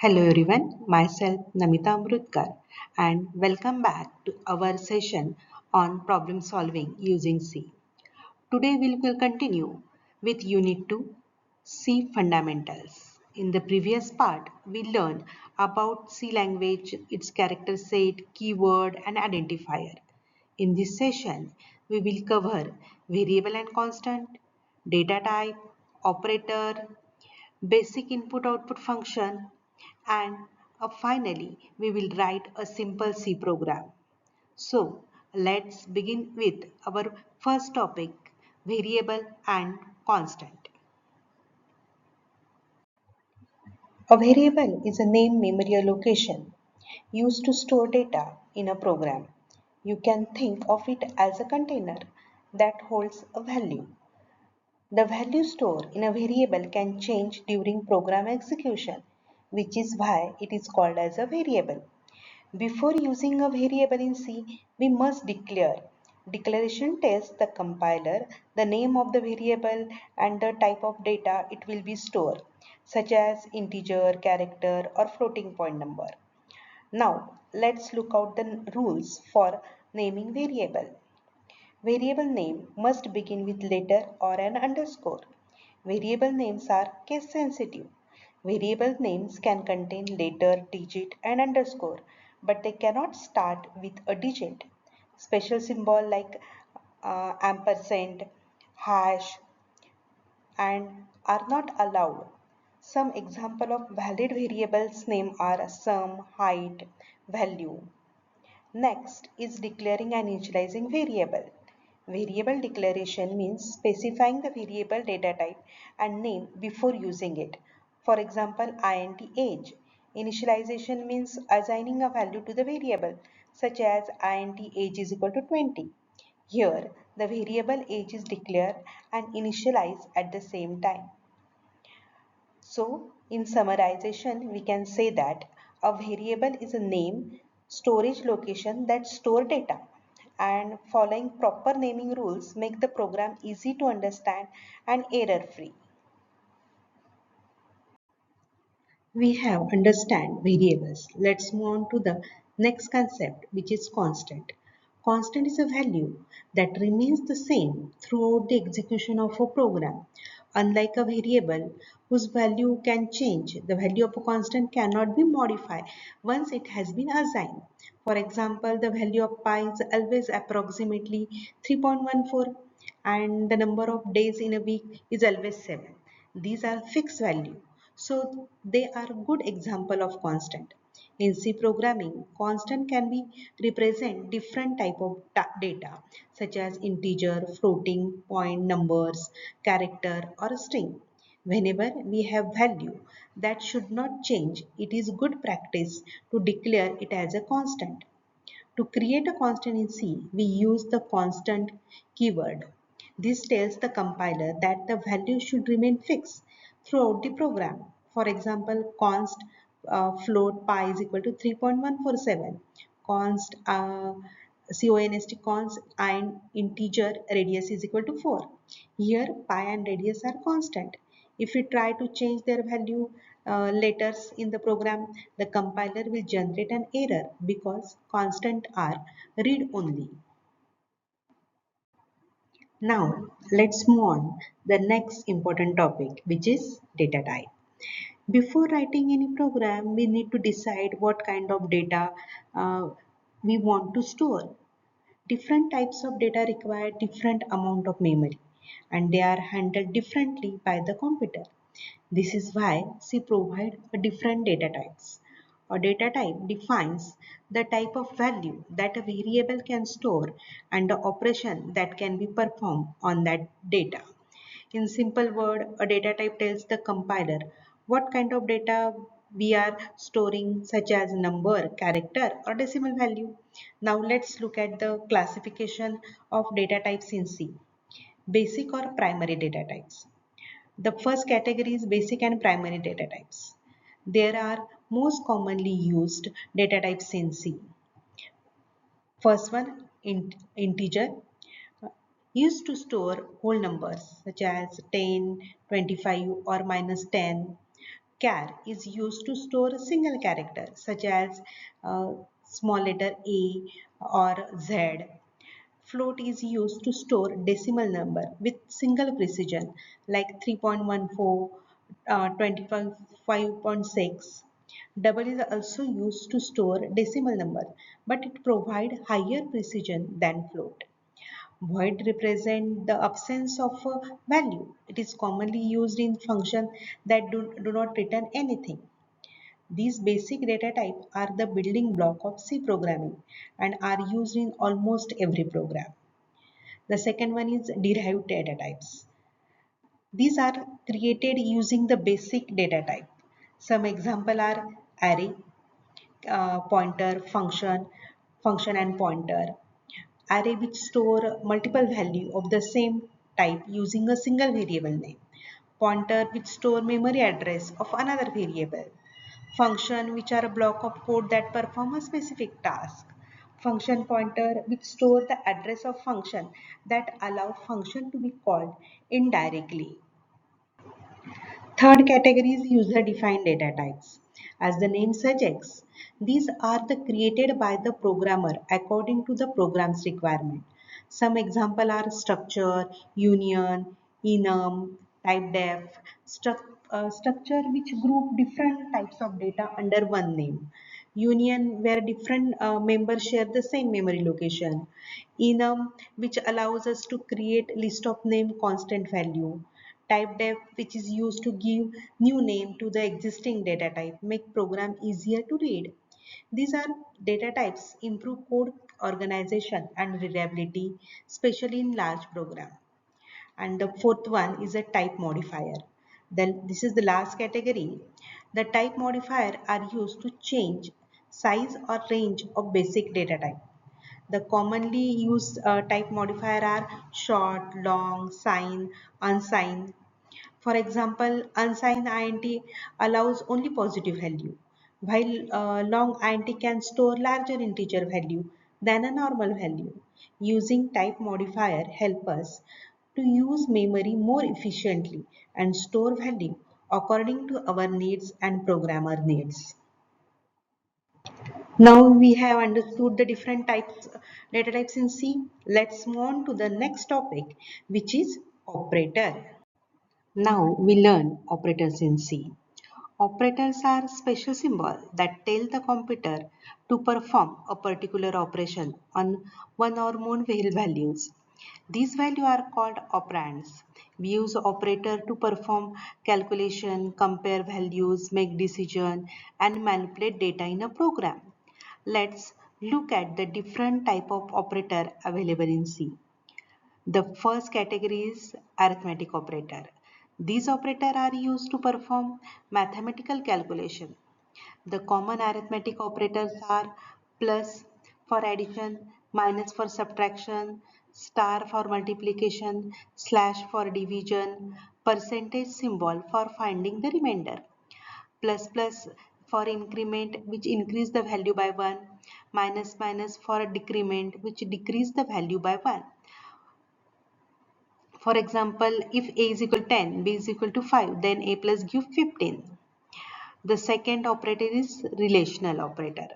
Hello everyone, myself Namita Amrutkar and welcome back to our session on problem solving using C. Today we will continue with Unit 2 C Fundamentals. In the previous part, we learned about C language, its character set, keyword and identifier. In this session, we will cover variable and constant, data type, operator, basic input output function, and finally we will write a simple C program. So let's begin with our first topic, variable and constant. A variable is a name, memory, or location used to store data in a program. You can think of it as a container that holds a value. The value stored in a variable can change during program execution, which is why it is called as a variable. Before using a variable in C, we must declare. Declaration tells the compiler the name of the variable and the type of data it will be stored, such as integer, character, or floating point number. Now, let's look out the rules for naming variable. Variable name must begin with letter or an underscore. Variable names are case sensitive. Variable names can contain letter, digit and underscore, but they cannot start with a digit. Special symbol like ampersand, hash and are not allowed. Some example of valid variables name are sum, height, value. Next is declaring and initializing variable. Variable declaration means specifying the variable data type and name before using it. For example, int age. Initialization means assigning a value to the variable such as int age is equal to 20. Here, the variable age is declared and initialized at the same time. So, in summarization, we can say that a variable is a name, storage location that store data, and following proper naming rules make the program easy to understand and error-free. We have understand variables. Let's move on to the next concept, which is constant. Constant is a value that remains the same throughout the execution of a program. Unlike a variable whose value can change, the value of a constant cannot be modified once it has been assigned. For example, the value of pi is always approximately 3.14 and the number of days in a week is always 7. These are fixed value. So they are good example of constant. In C programming, constant can be represent different type of data such as integer, floating point numbers, character or string. Whenever we have value that should not change, it is good practice to declare it as a constant. To create a constant in C, we use the constant keyword. This tells the compiler that the value should remain fixed throughout the program. For example, const float pi is equal to 3.147. Const const and integer radius is equal to 4. Here pi and radius are constant. If we try to change their value letters in the program, the compiler will generate an error because constant are read only. Now let's move on the next important topic, which is data type. Before writing any program, we need to decide what kind of data uh, we want to store. Different types of data require different amount of memory and they are handled differently by the computer. This is why C provides different data types. A data type defines the type of value that a variable can store and the operation that can be performed on that data. In simple word, a data type tells the compiler what kind of data we are storing such as number, character or decimal value. Now let's look at the classification of data types in C. Basic or primary data types. The first category is basic and primary data types. There are most commonly used data types in C. First one, integer, used to store whole numbers such as 10, 25 or minus 10. Char is used to store a single character such as uh, small letter A or Z. Float is used to store decimal number with single precision like 3.14, 25.6. Double is also used to store decimal number, but it provides higher precision than float. Void represent the absence of a value. It is commonly used in functions that do not return anything. These basic data types are the building block of C programming and are used in almost every program. The second one is derived data types. These are created using the basic data type. Some example are array, pointer, function and pointer. Array which store multiple value of the same type using a single variable name. Pointer which store memory address of another variable. Function which are a block of code that perform a specific task. Function pointer which store the address of function that allow function to be called indirectly. Third category is user-defined data types. As the name suggests, these are the created by the programmer according to the program's requirement. Some example are structure, union, enum, typedef, structure which group different types of data under one name. Union where different members share the same memory location. Enum which allows us to create list of name constant value. Typedef which is used to give new name to the existing data type, make program easier to read. These are data types improve code organization and reliability, especially in large program. And the fourth one is a type modifier. Then this is the last category. The type modifier are used to change size or range of basic data type. The commonly used type modifier are short, long, sign, unsigned. For example, unsigned int allows only positive value, while long int can store larger integer value than a normal value. Using type modifier help us to use memory more efficiently and store value according to our needs and programmer needs. Now we have understood the different types data types in C. Let's move on to the next topic, which is operator. Now we learn operators in C. Operators are special symbols that tell the computer to perform a particular operation on one or more real values. These values are called operands. We use operator to perform calculation, compare values, make decision, and manipulate data in a program. Let's look at the different type of operator available in C. The first category is arithmetic operator. These operators are used to perform mathematical calculation. The common arithmetic operators are plus for addition, minus for subtraction, star for multiplication, slash for division, percentage symbol for finding the remainder, plus plus for increment which increase the value by 1, minus minus for decrement which decrease the value by 1. For example, if a is equal to 10, b is equal to 5, then a plus give 15. The second operator is relational operator.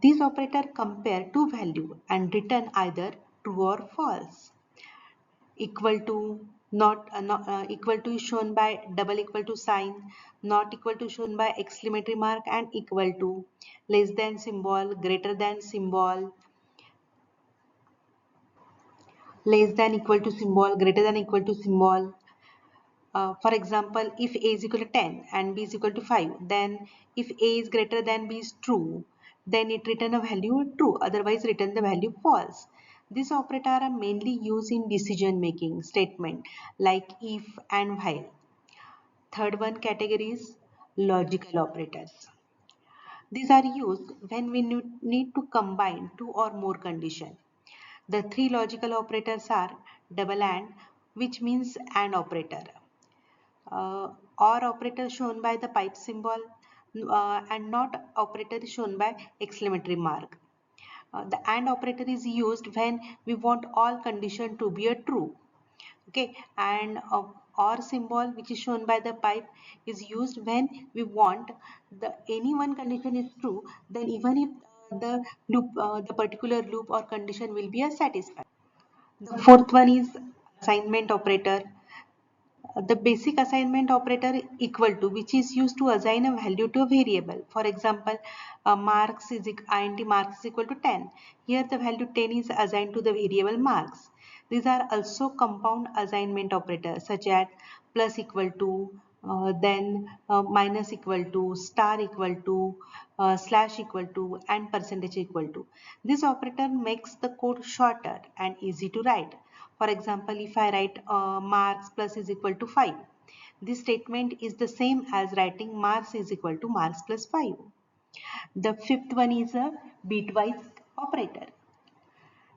These operators compare two values and return either true or false. Equal to, not equal to is shown by double equal to sign, not equal to shown by exclamatory mark, and equal to, less than symbol, greater than symbol, less than equal to symbol, greater than equal to symbol. For example, if a is equal to 10 and b is equal to 5, then if a is greater than b is true, then it return a value true, otherwise return the value false. These operators are mainly used in decision making statement like if and while. Third one category is logical operators. These are used when we need to combine two or more conditions. The three logical operators are double AND, which means AND operator, or operator shown by the pipe symbol, and not operator shown by exclamatory mark. The AND operator is used when we want all condition to be a true. Okay, and or symbol which is shown by the pipe is used when we want the any one condition is true, then even if the particular loop or condition will be a satisfied. The fourth one is assignment operator. The basic assignment operator equal to, which is used to assign a value to a variable. For example, int marks is equal to 10. Here the value 10 is assigned to the variable marks. These are also compound assignment operators such as plus equal to, minus equal to, star equal to, slash equal to, and percentage equal to. This operator makes the code shorter and easy to write. For example, if I write marks plus is equal to 5, this statement is the same as writing marks is equal to marks plus 5. The fifth one is a bitwise operator.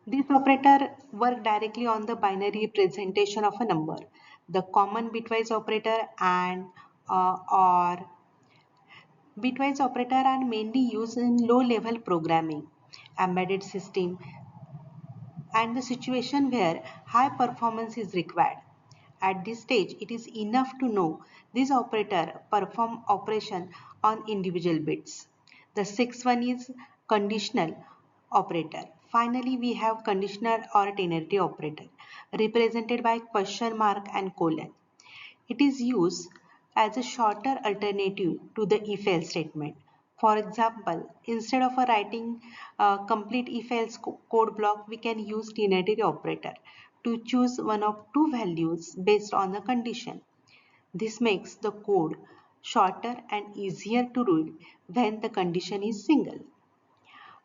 This operator works directly on the binary representation of a number. The common bitwise operator and or bitwise operator are mainly used in low-level programming, embedded system, and the situation where high performance is required. At this stage, it is enough to know this operator perform operation on individual bits. The sixth one is conditional operator. Finally, we have conditional or ternary operator represented by question mark and colon. It is used as a shorter alternative to the if-else statement. For example, instead of writing a complete if-else code block, we can use ternary operator to choose one of two values based on the condition. This makes the code shorter and easier to read when the condition is single.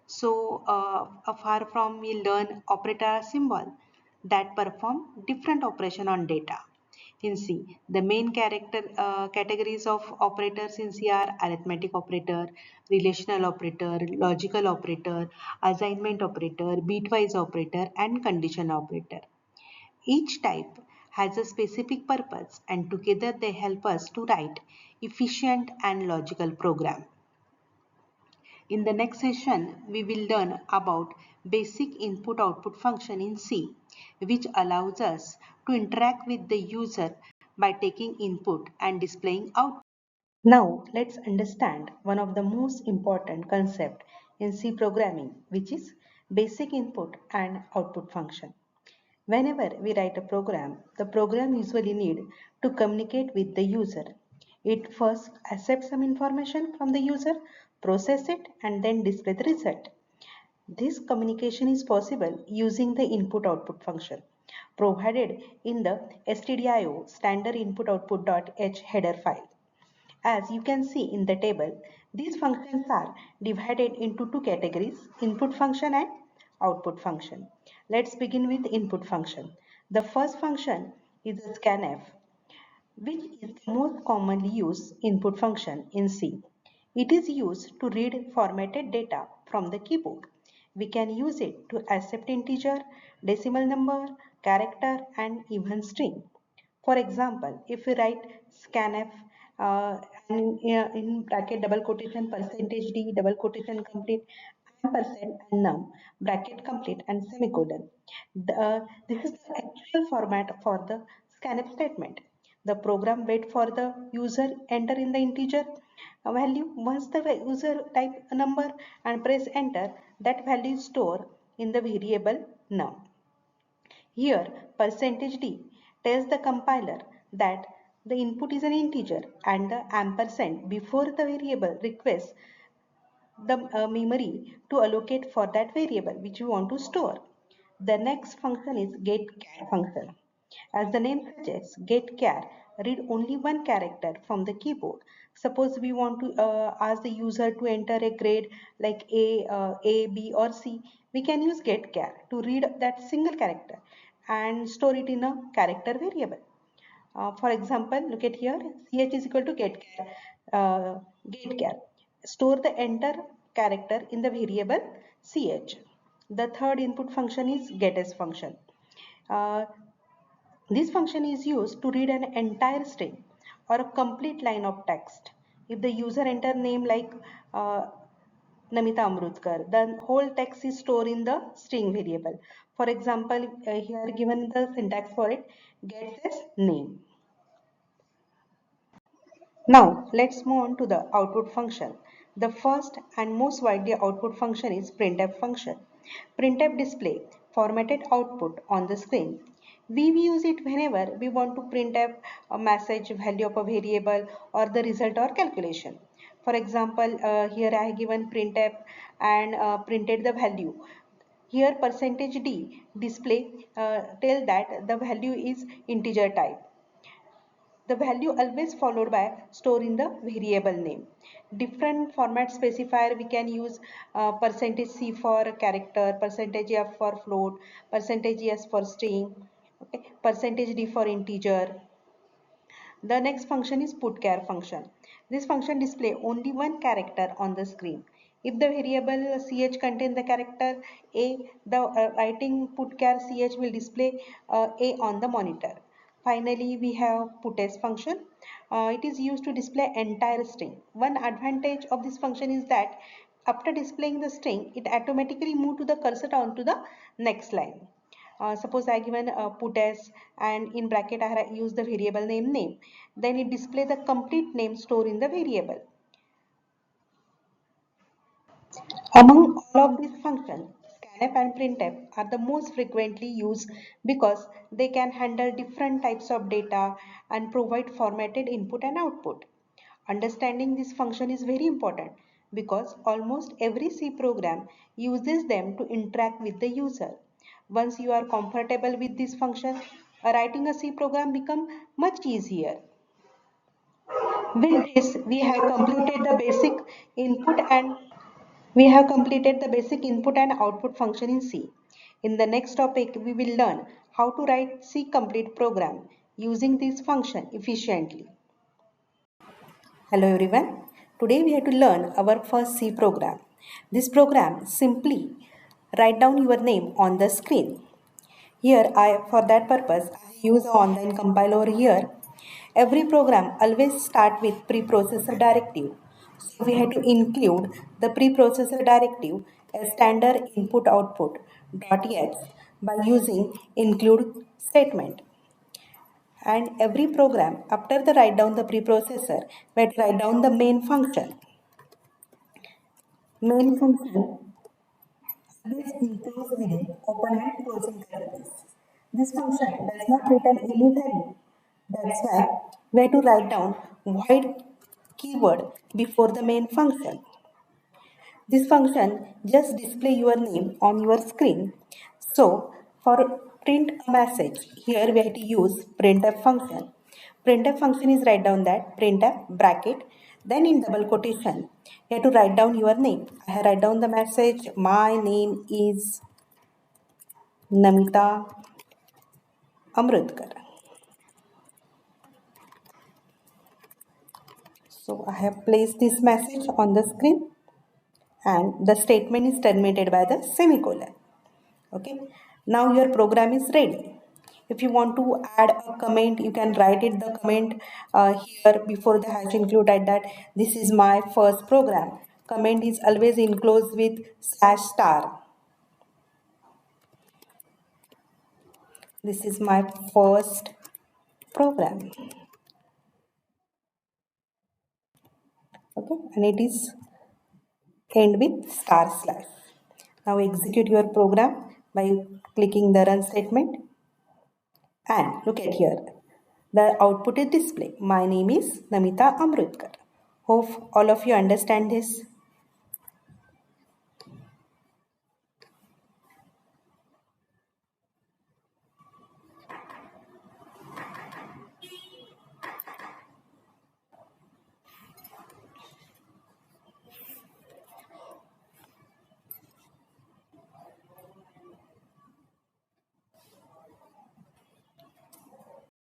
So, far from we learn operator symbol that perform different operation on data. In C, the main categories of operators in C are arithmetic operator, relational operator, logical operator, assignment operator, bitwise operator, and condition operator. Each type has a specific purpose, and together they help us to write efficient and logical program. In the next session, we will learn about basic input-output function in C, which allows us to interact with the user by taking input and displaying output. Now, let's understand one of the most important concepts in C programming, which is basic input and output function. Whenever we write a program, the program usually needs to communicate with the user. It first accepts some information from the user, process it, and then display the result. This communication is possible using the input-output function provided in the stdio standard input-output.h header file. As you can see in the table, these functions are divided into two categories, input function and output function. Let's begin with input function. The first function is a scanf, which is the most commonly used input function in C. It is used to read formatted data from the keyboard. We can use it to accept integer, decimal number, character, and even string. For example, if we write scanf and in bracket double quotation percentage d double quotation complete ampersand and num bracket complete and semicolon. This is the actual format for the scanf statement. The program wait for the user enter in the integer value. Once the user type a number and press enter, that value is stored in the variable num. Here, percentage %d tells the compiler that the input is an integer and the ampersand before the variable requests the memory to allocate for that variable which you want to store. The next function is getChar function. As the name suggests, getChar read only one character from the keyboard. Suppose we want to ask the user to enter a grade like A, B or C, we can use getChar to read that single character and store it in a character variable. For example, look at here, ch is equal to getChar. Store the enter character in the variable ch. The third input function is getS function. Uh, this function is used to read an entire string or a complete line of text. If the user enter name like uh, Namita Amrutkar. The whole text is stored in the string variable. For example, here given the syntax for it, gets as name. Now let's move on to the output function. The first and most widely output function is printf function. Printf display formatted output on the screen. We use it whenever we want to print a message, value of a variable, or the result or calculation. For example, here I have given printf and printed the value. Here percentage %d display tell that the value is integer type. The value always followed by store in the variable name. Different format specifier we can use percentage %c for character, percentage %f for float, percentage %s for string, okay, percentage %d for integer. The next function is putchar function. This function display only one character on the screen. If the variable ch contains the character a, the writing putchar ch will display a on the monitor. Finally, we have puts function. It is used to display entire string. One advantage of this function is that after displaying the string, it automatically move to the cursor onto the next line. Suppose I given puts and in bracket I have used the variable name. Then it display the complete name stored in the variable. Among all of these functions, scanf and printf are the most frequently used because they can handle different types of data and provide formatted input and output. Understanding this function is very important because almost every C program uses them to interact with the user. Once you are comfortable with this function, writing a C program becomes much easier. With this, input and we have completed the basic input and output function in C. In the next topic, we will learn how to write C complete program using this function efficiently. Hello everyone. Today we have to learn our first C program. This program simply write down your name on the screen. Here for that purpose I use an online compiler over here. Every program always start with preprocessor directive. So we have to include the preprocessor directive as standard input output .x by using include statement. And every program after the write down the preprocessor we have to write down the main function. Main function which includes within open and closing curlies. This function does not return any value. That's why we have to write down void keyword before the main function. This function just display your name on your screen. So for print a message, here we have to use printf function. Printf function is write down that printf bracket, then in double quotation, you have to write down your name. I have write down the message, my name is Namita Amrutkar. So I have placed this message on the screen and the statement is terminated by the semicolon. Okay, now your program is ready. If you want to add a comment, you can write it the comment here before the hash include at that this is my first program. Comment is always enclosed with /star. This is my first program. Okay, and it is end with /. Now execute your program by clicking the run statement and look at here. The output is display. My name is Namita Amrutkar. Hope all of you understand this.